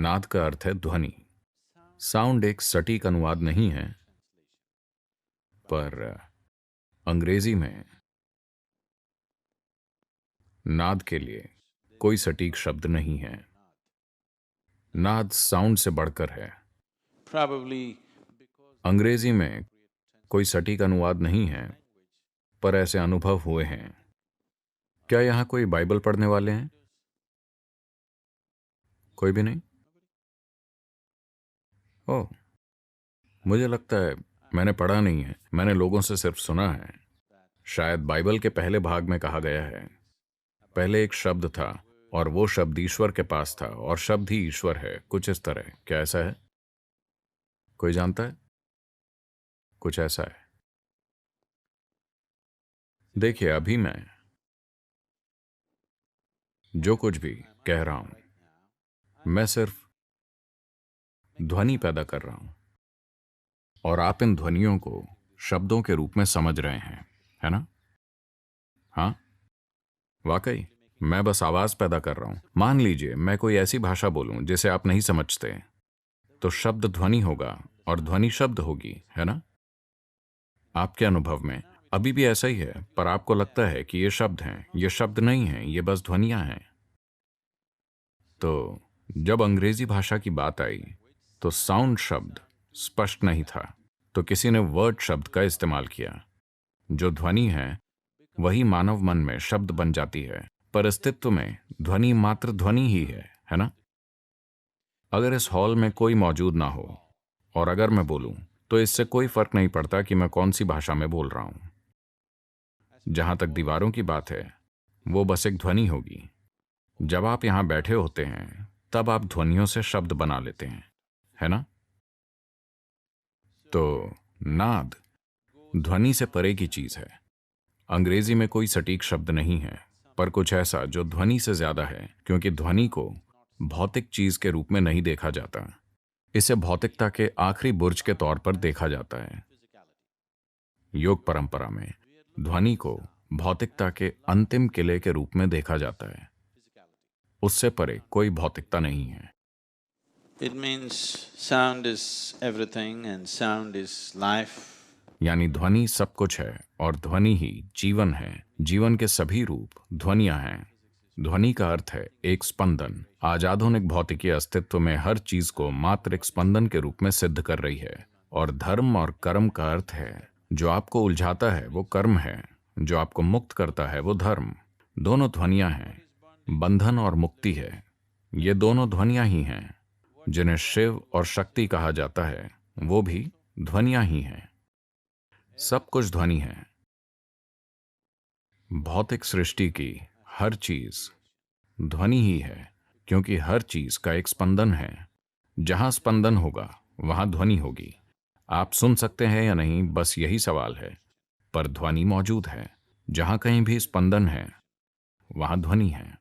नाद का अर्थ है ध्वनि। साउंड एक सटीक अनुवाद नहीं है, पर अंग्रेजी में नाद के लिए कोई सटीक शब्द नहीं है। नाद साउंड से बढ़कर है। Probably अंग्रेजी में कोई सटीक अनुवाद नहीं है, पर ऐसे अनुभव हुए हैं। क्या यहां कोई बाइबल पढ़ने वाले हैं? कोई भी नहीं? ओह, मुझे लगता है मैंने पढ़ा नहीं है, मैंने लोगों से सिर्फ सुना है। शायद बाइबल के पहले भाग में कहा गया है, पहले एक शब्द था और वो शब्द ईश्वर के पास था और शब्द ही ईश्वर है, कुछ इस तरह। क्या ऐसा है? कोई जानता है? कुछ ऐसा है। देखिए, अभी मैं जो कुछ भी कह रहा हूं, मैं सिर्फ ध्वनि पैदा कर रहा हूं और आप इन ध्वनियों को शब्दों के रूप में समझ रहे हैं, है ना? हाँ, वाकई मैं बस आवाज पैदा कर रहा हूं। मान लीजिए मैं कोई ऐसी भाषा बोलूं जिसे आप नहीं समझते, तो शब्द ध्वनि होगा और ध्वनि शब्द होगी, है ना? आपके अनुभव में अभी भी ऐसा ही है, पर आपको लगता है कि ये शब्द हैं, ये शब्द नहीं हैं, ये बस ध्वनियां हैं। तो जब अंग्रेजी भाषा की बात आई, तो साउंड शब्द स्पष्ट नहीं था, तो किसी ने वर्ड शब्द का इस्तेमाल किया। जो ध्वनि है वही मानव मन में शब्द बन जाती है, पर अस्तित्व में ध्वनि मात्र ध्वनि ही है ना? अगर इस हॉल में कोई मौजूद ना हो और अगर मैं बोलूं, तो इससे कोई फर्क नहीं पड़ता कि मैं कौन सी भाषा में बोल रहा हूं। जहां तक दीवारों की बात है, वो बस एक ध्वनि होगी। जब आप यहां बैठे होते हैं, तब आप ध्वनियों से शब्द बना लेते हैं, है ना? तो नाद ध्वनि से परे की चीज है। अंग्रेजी में कोई सटीक शब्द नहीं है, पर कुछ ऐसा जो ध्वनि से ज्यादा है, क्योंकि ध्वनि को भौतिक चीज के रूप में नहीं देखा जाता। इसे भौतिकता के आखिरी बुर्ज के तौर पर देखा जाता है। योग परंपरा में ध्वनि को भौतिकता के अंतिम किले के रूप में देखा जाता है। उससे परे कोई भौतिकता नहीं है। it means sound is everything and sound is life. यानी ध्वनि सब कुछ है और ध्वनि ही जीवन है। जीवन के सभी रूप ध्वनियां हैं। ध्वनि का अर्थ है एक स्पंदन। आज आधुनिक भौतिकी अस्तित्व में हर चीज को मात्र एक स्पंदन के रूप में सिद्ध कर रही है। और धर्म और कर्म का अर्थ है, जो आपको उलझाता है वो कर्म है, जो आपको मुक्त करता है वो धर्म। दोनों ध्वनियां हैं। बंधन और मुक्ति है, ये दोनों ध्वनियां ही हैं। जिन्हें शिव और शक्ति कहा जाता है, वो भी ध्वनियां ही हैं। सब कुछ ध्वनि है। भौतिक सृष्टि की हर चीज ध्वनि ही है, क्योंकि हर चीज का एक स्पंदन है। जहां स्पंदन होगा वहां ध्वनि होगी। आप सुन सकते हैं या नहीं, बस यही सवाल है। पर ध्वनि मौजूद है। जहां कहीं भी स्पंदन है, वहां ध्वनि है।